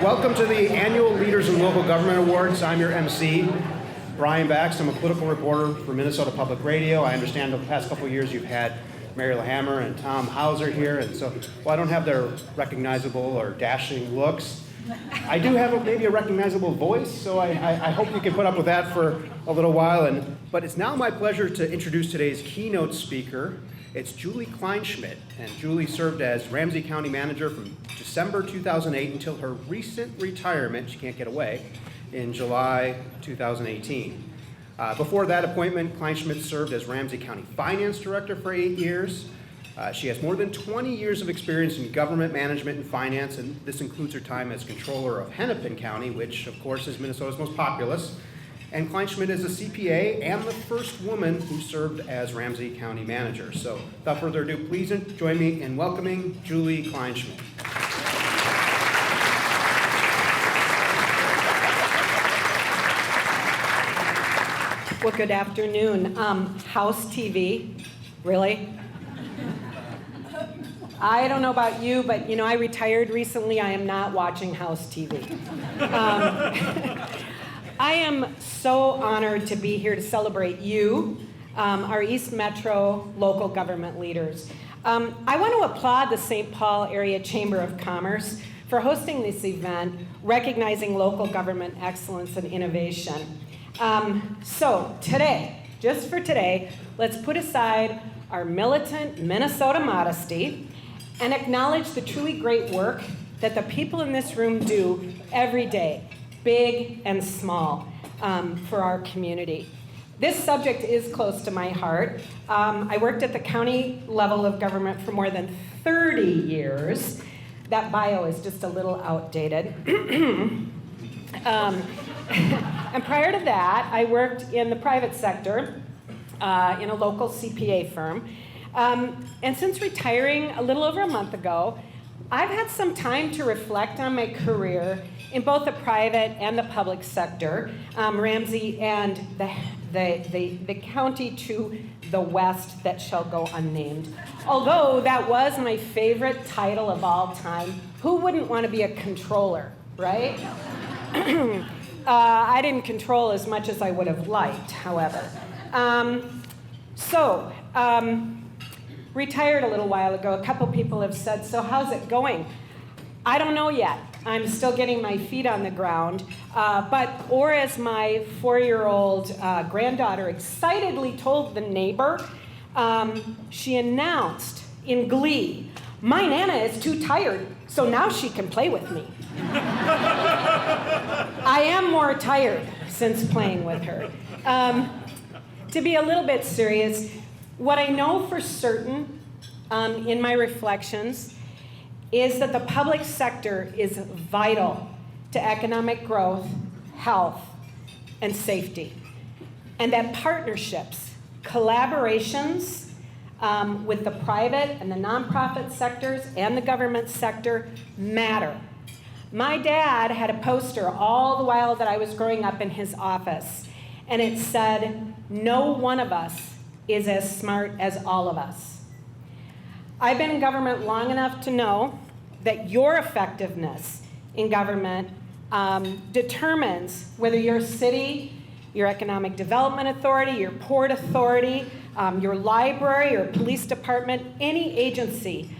Welcome to the annual Leaders in Local Government Awards. I'm your MC, Brian Bax. I'm a political reporter for Minnesota Public Radio. I understand the past couple of years you've had Mary LaHammer and Tom Hauser here, and so while I don't have their recognizable or dashing looks, I do have maybe a recognizable voice, so I hope you can put up with that for a little while. But it's now my pleasure to introduce today's keynote speaker. It's Julie Kleinschmidt, and Julie served as Ramsey County Manager from December 2008 until her recent retirement, she can't get away, in July 2018. Before that appointment, Kleinschmidt served as Ramsey County Finance Director for 8 years. She has more than 20 years of experience in government management and finance, and this includes her time as Controller of Hennepin County, which of course is Minnesota's most populous. And Kleinschmidt is a CPA and the first woman who served as Ramsey County Manager. So without further ado, please join me in welcoming Julie Kleinschmidt. Well, good afternoon. House TV, really? I don't know about you, but I retired recently. I am not watching House TV. I am so honored to be here to celebrate you, our East Metro local government leaders. I want to applaud the St. Paul Area Chamber of Commerce for hosting this event, recognizing local government excellence and innovation. So today, just for today, let's put aside our militant Minnesota modesty and acknowledge the truly great work that the people in this room do every day, big and small, for our community. This subject is close to my heart. I worked at the county level of government for more than 30 years. That bio is just a little outdated. And prior to that, I worked in the private sector in a local CPA firm. And since retiring a little over a month ago, I've had some time to reflect on my career in both the private and the public sector, Ramsey and the county to the west that shall go unnamed. Although that was my favorite title of all time, who wouldn't want to be a controller, right? I didn't control as much as I would have liked, however. Retired a little while ago. A couple people have said, so how's it going? I don't know yet. I'm still getting my feet on the ground. Or as my 4-year-old granddaughter excitedly told the neighbor, she announced in glee, my Nana is too tired, so now she can play with me. I am more tired since playing with her. To be a little bit serious, what I know for certain in my reflections is that the public sector is vital to economic growth, health, and safety. And that partnerships, collaborations with the private and the nonprofit sectors and the government sector matter. My dad had a poster all the while that I was growing up in his office, and it said, no one of us is as smart as all of us. I've been in government long enough to know that your effectiveness in government determines whether your city, your economic development authority, your port authority, your library or police department, any agency,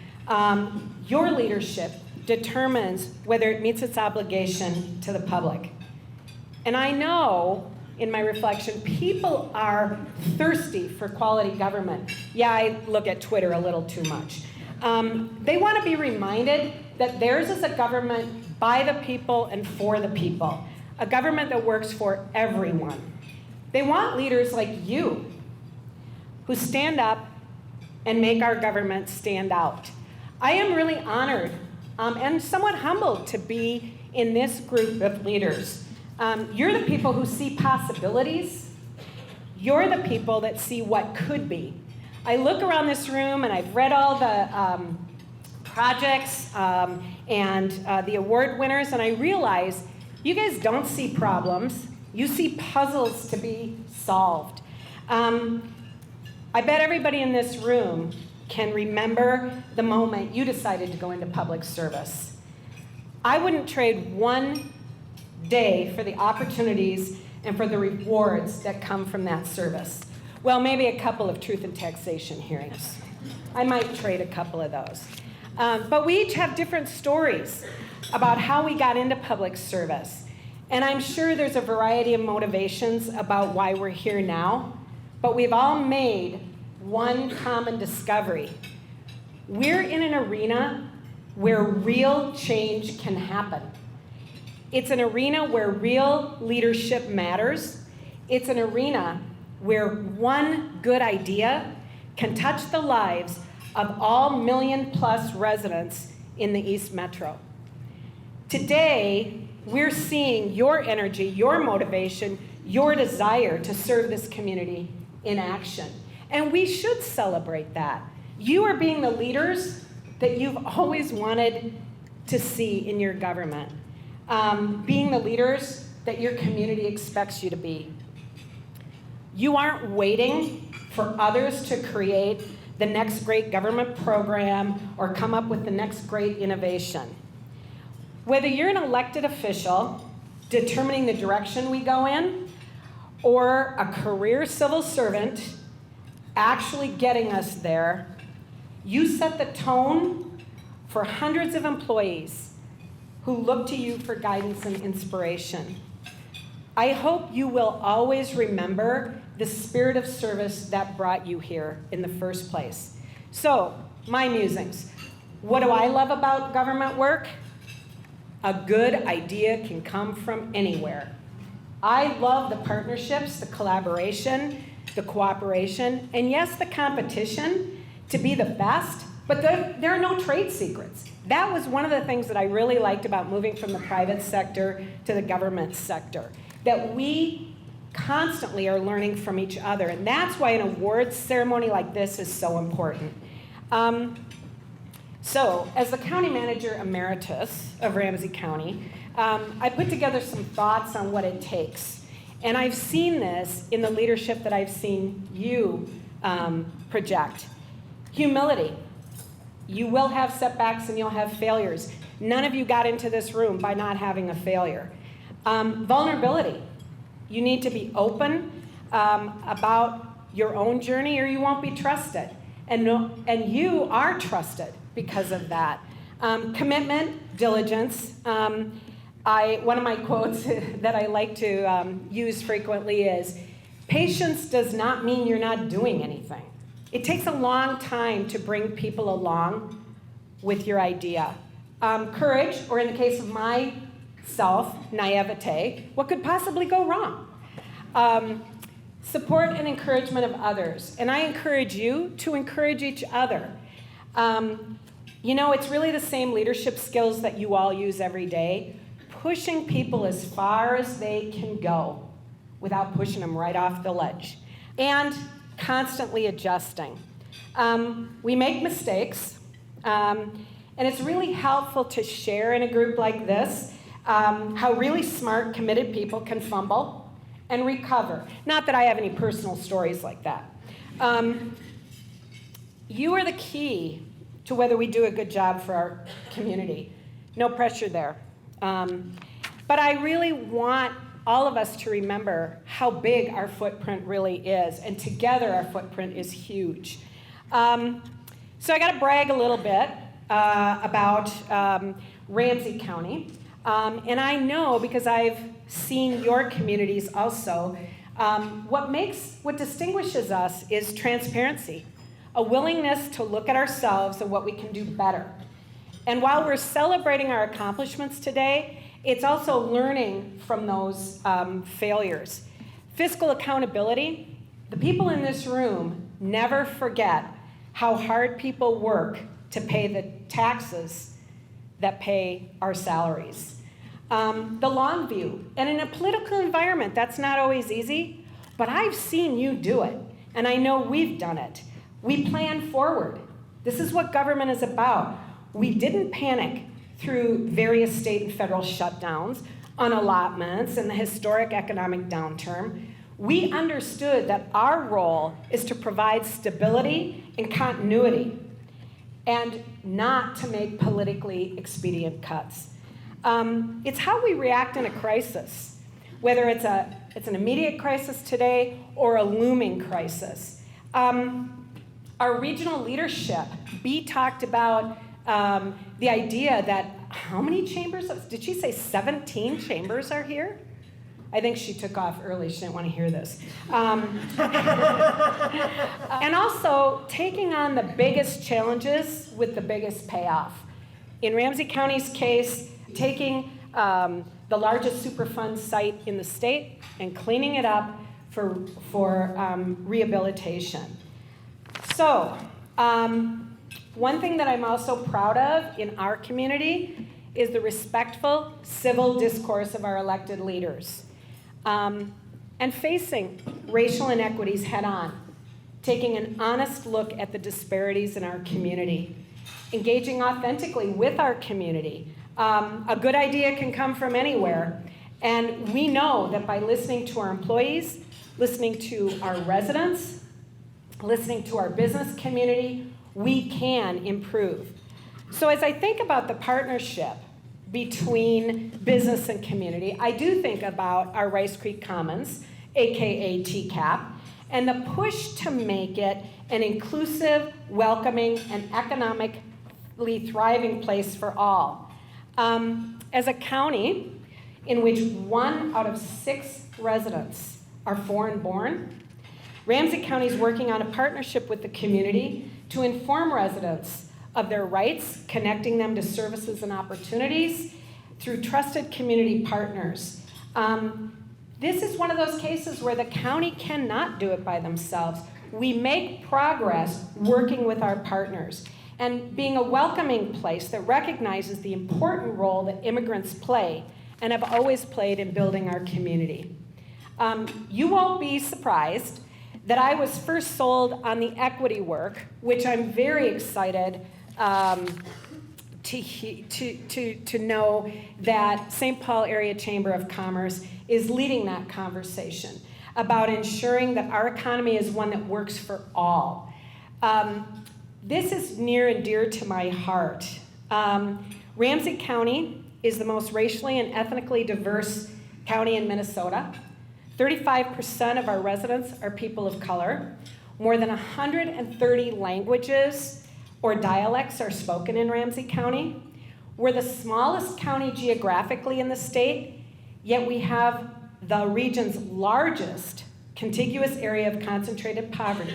your leadership determines whether it meets its obligation to the public. And I know, in my reflection, people are thirsty for quality government. Yeah, I look at Twitter a little too much. They want to be reminded that theirs is a government by the people and for the people, a government that works for everyone. They want leaders like you who stand up and make our government stand out. I am really honored and somewhat humbled to be in this group of leaders. You're the people who see possibilities. You're the people that see what could be. I look around this room and I've read all the projects and the award winners, and I realize you guys don't see problems. You see puzzles to be solved. I bet everybody in this room can remember the moment you decided to go into public service. I wouldn't trade one day for the opportunities and for the rewards that come from that service. Well, maybe a couple of truth and taxation hearings. I might trade a couple of those. But we each have different stories about how we got into public service. And I'm sure there's a variety of motivations about why we're here now, but we've all made one common discovery. We're in an arena where real change can happen. It's an arena where real leadership matters. It's an arena where one good idea can touch the lives of all million-plus residents in the East Metro. Today, we're seeing your energy, your motivation, your desire to serve this community in action. And we should celebrate that. You are being the leaders that you've always wanted to see in your government. Being the leaders that your community expects you to be. You aren't waiting for others to create the next great government program or come up with the next great innovation. Whether you're an elected official determining the direction we go in, or a career civil servant actually getting us there, you set the tone for hundreds of employees who look to you for guidance and inspiration. I hope you will always remember the spirit of service that brought you here in the first place. So, my musings. What do I love about government work? A good idea can come from anywhere. I love the partnerships, the collaboration, the cooperation, and yes, the competition to be the best, but there are no trade secrets. That was one of the things that I really liked about moving from the private sector to the government sector, that we constantly are learning from each other, and that's why an awards ceremony like this is so important. So, as the county manager emeritus of Ramsey County, I put together some thoughts on what it takes. And I've seen this in the leadership that I've seen you project. Humility. You will have setbacks and you'll have failures. None of you got into this room by not having a failure. Vulnerability. You need to be open about your own journey or you won't be trusted. And you are trusted because of that. Commitment, diligence. One of my quotes that I like to use frequently is, patience does not mean you're not doing anything. It takes a long time to bring people along with your idea. Courage, or in the case of myself, naivete. What could possibly go wrong? Support and encouragement of others. And I encourage you to encourage each other. You know, it's really the same leadership skills that you all use every day. Pushing people as far as they can go without pushing them right off the ledge. And constantly adjusting. We make mistakes, and it's really helpful to share in a group like this how really smart, committed people can fumble and recover. Not that I have any personal stories like that. You are the key to whether we do a good job for our community. No pressure there. But I really want all of us to remember how big our footprint really is, and together our footprint is huge. So I got to brag a little bit about Ramsey County, and I know because I've seen your communities also, what distinguishes us is transparency, a willingness to look at ourselves and what we can do better. And while we're celebrating our accomplishments today, it's also learning from those failures. Fiscal accountability. The people in this room never forget how hard people work to pay the taxes that pay our salaries. The long view. And in a political environment, that's not always easy, but I've seen you do it, and I know we've done it. We plan forward. This is what government is about. We didn't panic through various state and federal shutdowns, unallotments, and the historic economic downturn. We understood that our role is to provide stability and continuity and not to make politically expedient cuts. It's how we react in a crisis, whether it's an immediate crisis today or a looming crisis. Our regional leadership, Bea talked about the idea that how many chambers, did she say 17 chambers are here? I think she took off early, she didn't want to hear this. And also taking on the biggest challenges with the biggest payoff. In Ramsey County's case, taking the largest Superfund site in the state and cleaning it up for rehabilitation. So, one thing that I'm also proud of in our community is the respectful civil discourse of our elected leaders. And facing racial inequities head on, taking an honest look at the disparities in our community, engaging authentically with our community. A good idea can come from anywhere, and we know that by listening to our employees, listening to our residents, listening to our business community, we can improve. So as I think about the partnership between business and community, I do think about our Rice Creek Commons, AKA TCAP, and the push to make it an inclusive, welcoming, and economically thriving place for all. As a county in which 1 out of 6 residents are foreign-born, Ramsey County is working on a partnership with the community to inform residents of their rights, connecting them to services and opportunities through trusted community partners. This is one of those cases where the county cannot do it by themselves. We make progress working with our partners and being a welcoming place that recognizes the important role that immigrants play and have always played in building our community. You won't be surprised that I was first sold on the equity work, which I'm very excited to know that St. Paul Area Chamber of Commerce is leading that conversation about ensuring that our economy is one that works for all. This is near and dear to my heart. Ramsey County is the most racially and ethnically diverse county in Minnesota. 35% of our residents are people of color. More than 130 languages or dialects are spoken in Ramsey County. We're the smallest county geographically in the state, yet we have the region's largest contiguous area of concentrated poverty,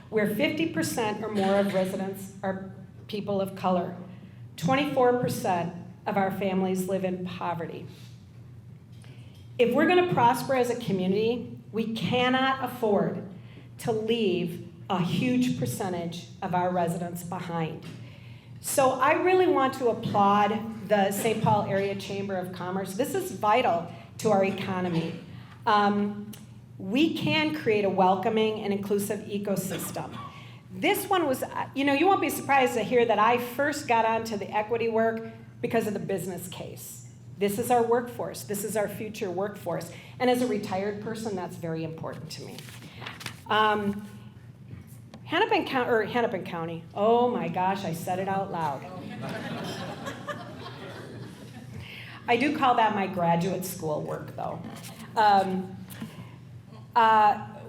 where 50% or more of residents are people of color. 24% of our families live in poverty. If we're going to prosper as a community, we cannot afford to leave a huge percentage of our residents behind. So I really want to applaud the St. Paul Area Chamber of Commerce. This is vital to our economy. We can create a welcoming and inclusive ecosystem. This one was, you won't be surprised to hear that I first got onto the equity work because of the business case. This is our workforce. This is our future workforce. And as a retired person, that's very important to me. Hennepin County, oh my gosh, I said it out loud. I do call that my graduate school work, though.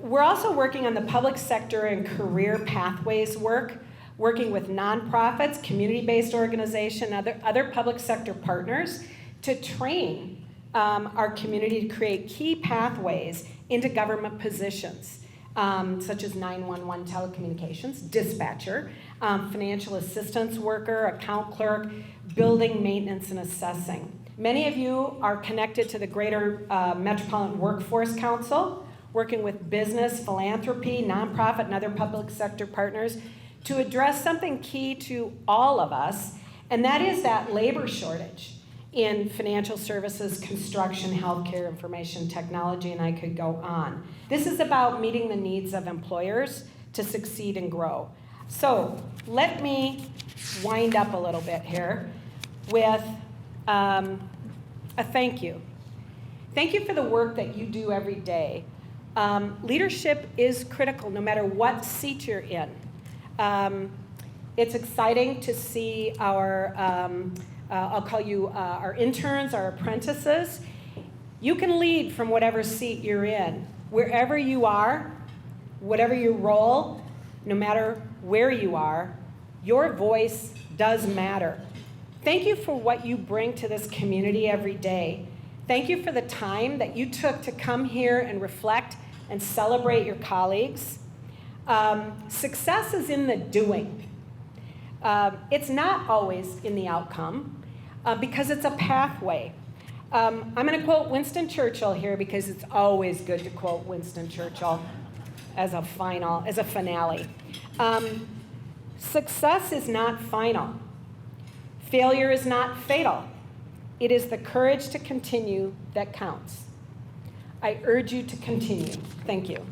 We're also working on the public sector and career pathways work, working with nonprofits, community-based organizations, other public sector partners to train our community to create key pathways into government positions, such as 911 telecommunications, dispatcher, financial assistance worker, account clerk, building maintenance and assessing. Many of you are connected to the Greater Metropolitan Workforce Council, working with business, philanthropy, nonprofit, and other public sector partners to address something key to all of us, and that is that labor shortage in financial services, construction, healthcare, information technology, and I could go on. This is about meeting the needs of employers to succeed and grow. So let me wind up a little bit here with a thank you. Thank you for the work that you do every day. Leadership is critical no matter what seat you're in. It's exciting to see our I'll call you our interns, our apprentices. You can lead from whatever seat you're in. Wherever you are, whatever your role, no matter where you are, your voice does matter. Thank you for what you bring to this community every day. Thank you for the time that you took to come here and reflect and celebrate your colleagues. Success is in the doing. It's not always in the outcome because it's a pathway. I'm going to quote Winston Churchill here because it's always good to quote Winston Churchill as a finale. Success is not final. Failure is not fatal. It is the courage to continue that counts. I urge you to continue. Thank you.